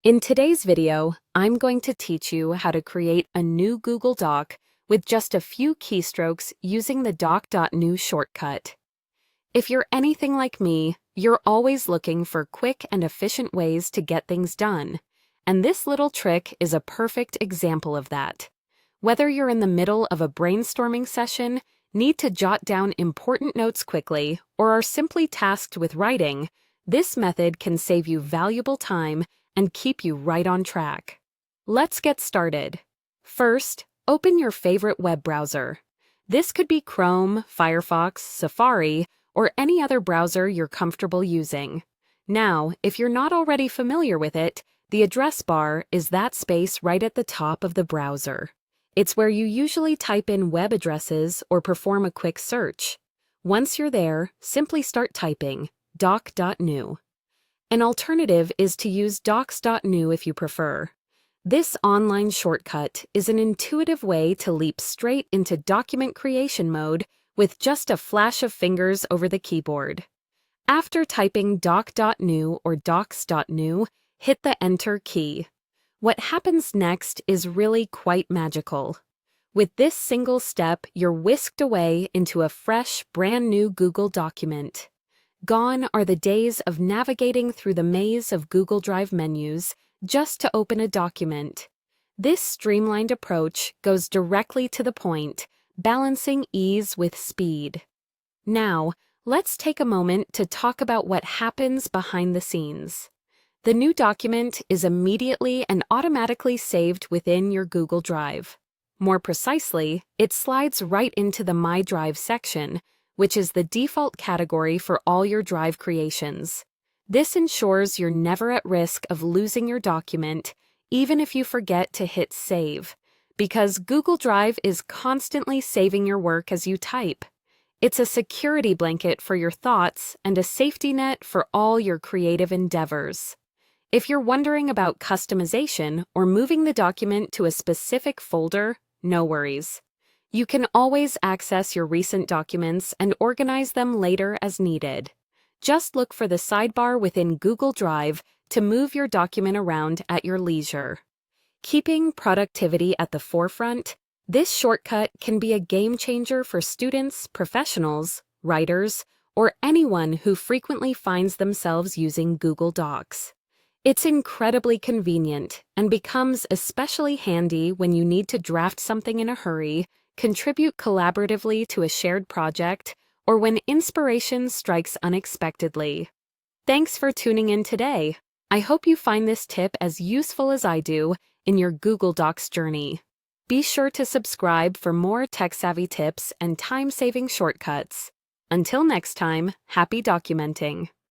In today's video, I'm going to teach you how to create a new Google Doc with just a few keystrokes using the doc.new shortcut. If you're anything like me, you're always looking for quick and efficient ways to get things done, and this little trick is a perfect example of that. Whether you're in the middle of a brainstorming session, need to jot down important notes quickly, or are simply tasked with writing, this method can save you valuable time and keep you right on track. Let's get started. First, open your favorite web browser. This could be Chrome, Firefox, Safari, or any other browser you're comfortable using. Now, if you're not already familiar with it, the address bar is that space right at the top of the browser. It's where you usually type in web addresses or perform a quick search. Once you're there, simply start typing doc.new. An alternative is to use docs.new if you prefer. This online shortcut is an intuitive way to leap straight into document creation mode with just a flash of fingers over the keyboard. After typing doc.new or docs.new, hit the Enter key. What happens next is really quite magical. With this single step, you're whisked away into a fresh, brand new Google document. Gone are the days of navigating through the maze of Google Drive menus just to open a document. This streamlined approach goes directly to the point, balancing ease with speed. Now, let's take a moment to talk about what happens behind the scenes. The new document is immediately and automatically saved within your Google Drive. More precisely, it slides right into the My Drive section, which is the default category for all your Drive creations. This ensures you're never at risk of losing your document, even if you forget to hit Save, because Google Drive is constantly saving your work as you type. It's a security blanket for your thoughts and a safety net for all your creative endeavors. If you're wondering about customization or moving the document to a specific folder, no worries. You can always access your recent documents and organize them later as needed. Just look for the sidebar within Google Drive to move your document around at your leisure. Keeping productivity at the forefront, this shortcut can be a game changer for students, professionals, writers, or anyone who frequently finds themselves using Google Docs. It's incredibly convenient and becomes especially handy when you need to draft something in a hurry, contribute collaboratively to a shared project, or when inspiration strikes unexpectedly. Thanks for tuning in today. I hope you find this tip as useful as I do in your Google Docs journey. Be sure to subscribe for more tech-savvy tips and time-saving shortcuts. Until next time, happy documenting.